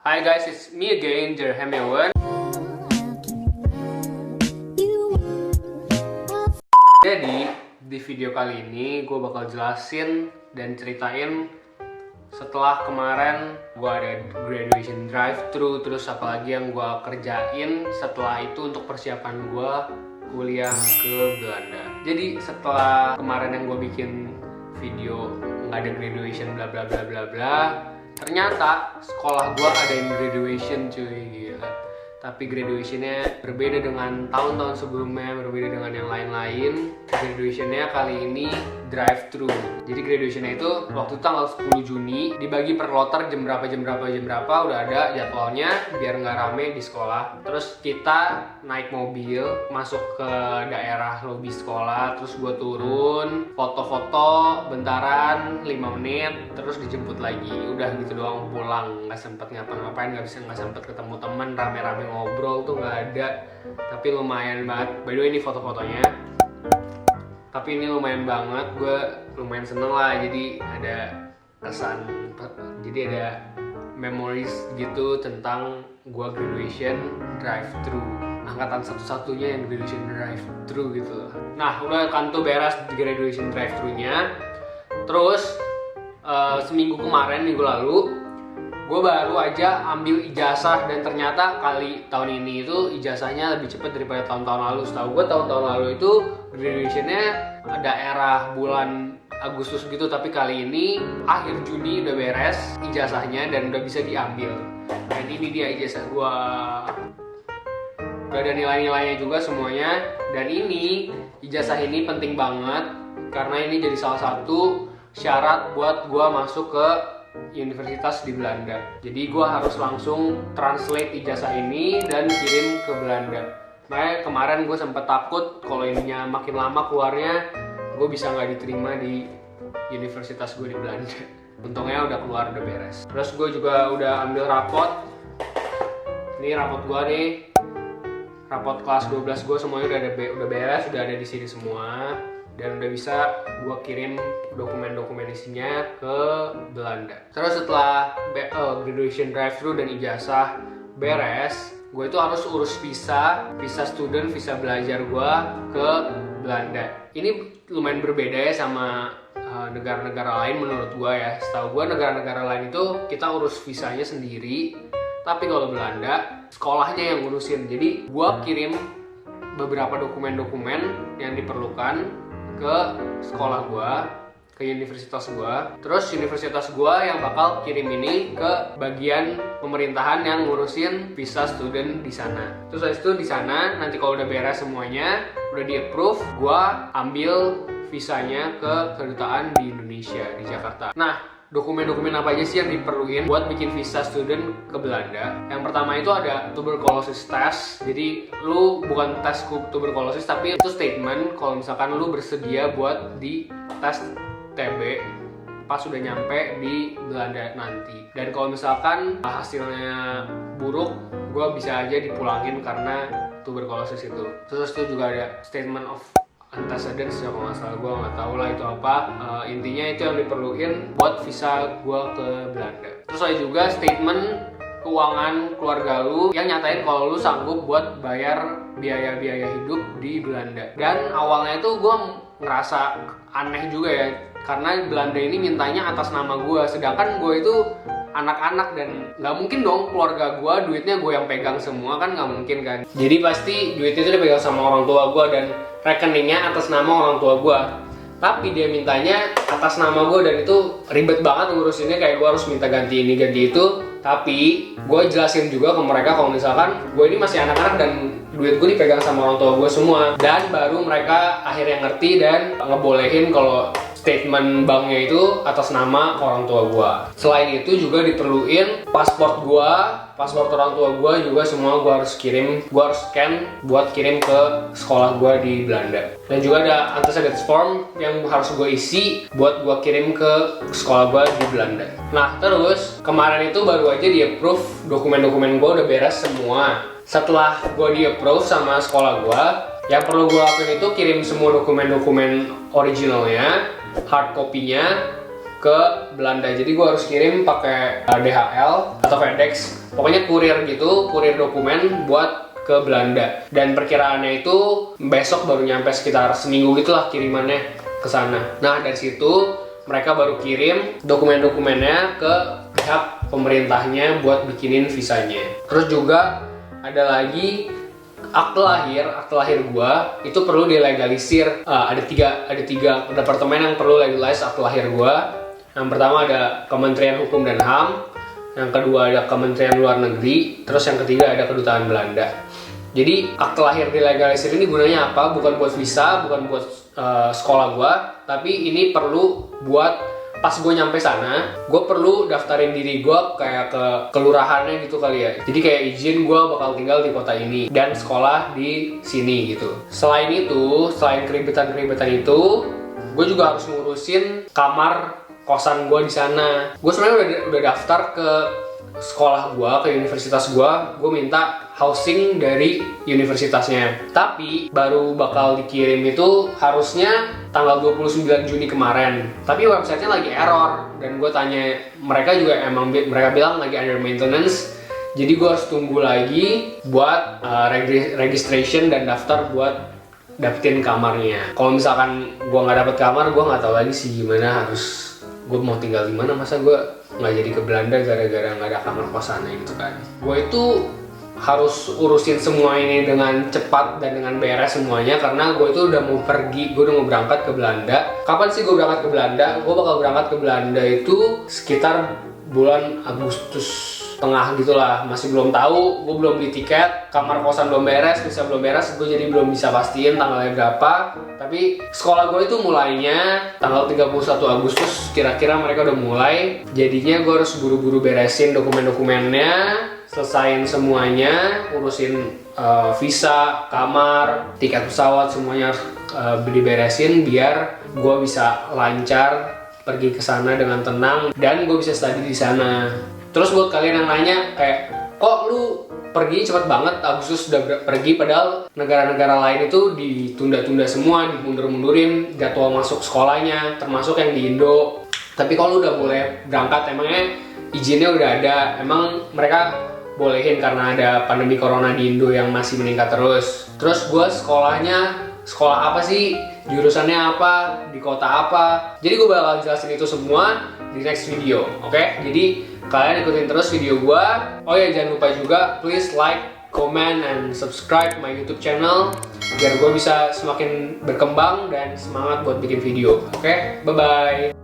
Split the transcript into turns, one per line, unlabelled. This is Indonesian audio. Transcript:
Hi guys, it's me again, Jerhem Ewan. Jadi, di video kali ini gue bakal jelasin dan ceritain setelah kemarin gue ada graduation drive-thru, terus apalagi yang gue kerjain setelah itu untuk persiapan gue kuliah ke Belanda. Jadi setelah kemarin yang gue bikin video nggak ada graduation bla bla bla bla bla, ternyata sekolah gue adain graduation cuy, gila. Tapi graduationnya berbeda dengan tahun-tahun sebelumnya, berbeda dengan yang lain-lain. Graduationnya kali ini drive-thru. Jadi graduationnya itu waktu tanggal 10 Juni dibagi per kloter jam berapa udah ada jadwalnya biar nggak rame di sekolah. Terus kita naik mobil masuk ke daerah lobi sekolah, terus gue turun, foto-foto bentaran 5 menit, terus dijemput lagi. Udah gitu doang, pulang. Nggak sempet ngapa-ngapain, nggak sempet ketemu teman, rame-rame ngobrol tuh nggak ada. Tapi lumayan banget. By the way, ini foto-fotonya. Tapi ini lumayan banget, gue lumayan seneng lah. Jadi ada kesan, jadi ada memories gitu tentang gue graduation drive-thru. Angkatan satu-satunya yang graduation drive-thru gitu. Nah, udah kan tuh beres graduation drive-thru-nya. Terus seminggu kemarin, minggu lalu, gue baru aja ambil ijazah, dan ternyata tahun ini itu ijazahnya lebih cepat daripada tahun-tahun lalu. Setahu gue tahun-tahun lalu itu graduationnya daerah bulan Agustus gitu, tapi kali ini akhir Juni udah beres ijazahnya dan udah bisa diambil. Dan ini dia ijazah gue. Udah ada nilai-nilainya juga semuanya. Dan ini ijazah ini penting banget karena ini jadi salah satu syarat buat gue masuk ke universitas di Belanda. Jadi gue harus langsung translate ijazah ini dan kirim ke Belanda. Makanya kemarin gue sempat takut kalau ininya makin lama keluarnya, gue bisa nggak diterima di universitas gue di Belanda. Untungnya udah keluar, udah beres. Terus gue juga udah ambil rapot. Ini rapot gue nih, rapot kelas 12 gue semuanya udah beres, udah ada di sini semua. Dan udah bisa gue kirim dokumen-dokumen isinya ke Belanda. Terus setelah graduation drive-thru dan ijazah beres, gue itu harus urus visa student, visa belajar gue ke Belanda. Ini lumayan berbeda ya sama negara-negara lain menurut gue ya. Setahu gue negara-negara lain itu kita urus visanya sendiri, tapi kalau Belanda sekolahnya yang ngurusin. Jadi gue kirim beberapa dokumen-dokumen yang diperlukan ke sekolah gua, ke universitas gua. Terus universitas gua yang bakal kirim ini ke bagian pemerintahan yang ngurusin visa student di sana. Terus habis itu di sana nanti kalau udah beres semuanya, udah di-approve, gua ambil visanya ke kedutaan di Indonesia, di Jakarta. Nah, dokumen-dokumen apa aja sih yang diperluin buat bikin visa student ke Belanda? Yang pertama itu ada tuberculosis test. Jadi lu bukan tes tuberculosis, tapi itu statement kalau misalkan lu bersedia buat di tes TB pas sudah nyampe di Belanda nanti. Dan kalau misalkan hasilnya buruk, gue bisa aja dipulangin karena tuberculosis itu. Terus itu juga ada statement of antecedents ya, kalau nggak salah, gue nggak tahu lah itu apa. Intinya itu yang diperluin buat visa gue ke Belanda. Terus ada juga statement keuangan keluarga lu yang nyatain kalau lu sanggup buat bayar biaya-biaya hidup di Belanda. Dan awalnya itu gue ngerasa aneh juga ya, karena Belanda ini mintanya atas nama gue, sedangkan gue itu anak-anak dan nggak mungkin dong keluarga gue duitnya gue yang pegang semua, kan nggak mungkin kan. Jadi pasti duitnya itu dipegang sama orang tua gue dan rekeningnya atas nama orang tua gue. Tapi dia mintanya atas nama gue dan itu ribet banget ngurusinnya, kayak gue harus minta ganti ini ganti itu. Tapi gue jelasin juga ke mereka kalau misalkan gue ini masih anak-anak dan duit gue dipegang sama orang tua gue semua. Dan baru mereka akhirnya ngerti dan ngebolehin kalau statement banknya itu atas nama orang tua gue. Selain itu juga diperluin paspor gue, paspor orang tua gue juga semua gue harus kirim, gue harus scan buat kirim ke sekolah gue di Belanda. Dan juga ada antecedents form yang harus gue isi buat gue kirim ke sekolah gue di Belanda. Nah terus kemarin itu baru aja di-approve dokumen-dokumen gue udah beres semua. Setelah gue di-approve sama sekolah gue, yang perlu gue lakuin itu kirim semua dokumen-dokumen originalnya, hard copy-nya ke Belanda. Jadi gue harus kirim pakai DHL atau FedEx pokoknya kurir gitu, kurir dokumen buat ke Belanda. Dan perkiraannya itu besok baru nyampe, sekitar seminggu gitulah kirimannya ke sana. Nah dari situ mereka baru kirim dokumen-dokumennya ke pihak pemerintahnya buat bikinin visanya. Terus juga ada lagi akte lahir gua itu perlu dilegalisir. Ada tiga departemen yang perlu legalize akte lahir gua. Yang pertama ada Kementerian Hukum dan HAM, yang kedua ada Kementerian Luar Negeri, terus yang ketiga ada Kedutaan Belanda. Jadi akte lahir dilegalisir ini gunanya apa? Bukan buat visa, bukan buat sekolah gua, tapi ini perlu buat pas gue nyampe sana, gue perlu daftarin diri gue kayak ke kelurahannya gitu kali ya. Jadi kayak izin gue bakal tinggal di kota ini dan sekolah di sini gitu. Selain itu, selain keribetan-keribetan itu, gue juga harus ngurusin kamar kosan gue di sana. Gue sebenarnya udah daftar ke sekolah gue, ke universitas gue minta housing dari universitasnya. Tapi baru bakal dikirim itu harusnya tanggal 29 Juni kemarin. Tapi websitenya lagi error, dan gue tanya mereka juga mereka bilang lagi under maintenance. Jadi gue harus tunggu lagi buat registration dan daftar buat dapetin kamarnya. Kalau misalkan gue nggak dapet kamar, gue nggak tahu lagi sih gimana gue mau tinggal di mana. Masa gue nggak jadi ke Belanda gara-gara nggak ada kamar kosannya gitu kan. Gue itu harus urusin semua ini dengan cepat dan dengan beres semuanya, karena gue itu udah mau pergi, gue udah mau berangkat ke Belanda. Kapan sih gue berangkat ke Belanda? Gue bakal berangkat ke Belanda itu sekitar bulan Agustus tengah gitulah, masih belum tahu. Gue belum beli tiket, kamar kosan belum beres, visa belum beres, gue jadi belum bisa pastiin tanggalnya berapa. Tapi sekolah gue itu mulainya tanggal 31 Agustus, kira-kira mereka udah mulai. Jadinya gue harus buru-buru beresin dokumen-dokumennya, selesain semuanya, urusin visa, kamar, tiket pesawat, semuanya harus diberesin biar gue bisa lancar pergi ke sana dengan tenang dan gue bisa study di sana. Terus buat kalian yang nanya kayak, kok lu pergi cepet banget, Agustus udah pergi, padahal negara-negara lain itu ditunda-tunda semua, dimundur-mundurin jadwal masuk sekolahnya, termasuk yang di Indo. Tapi kalau lu udah boleh berangkat, emangnya izinnya udah ada, emang mereka bolehin karena ada pandemi corona di Indo yang masih meningkat terus. Terus gue sekolah apa sih, jurusannya apa, di kota apa. Jadi gue bakal jelasin itu semua di next video, oke? Jadi kalian ikutin terus video gue. Oh ya, jangan lupa juga please like, comment, and subscribe my YouTube channel biar gue bisa semakin berkembang dan semangat buat bikin video. Oke, bye bye.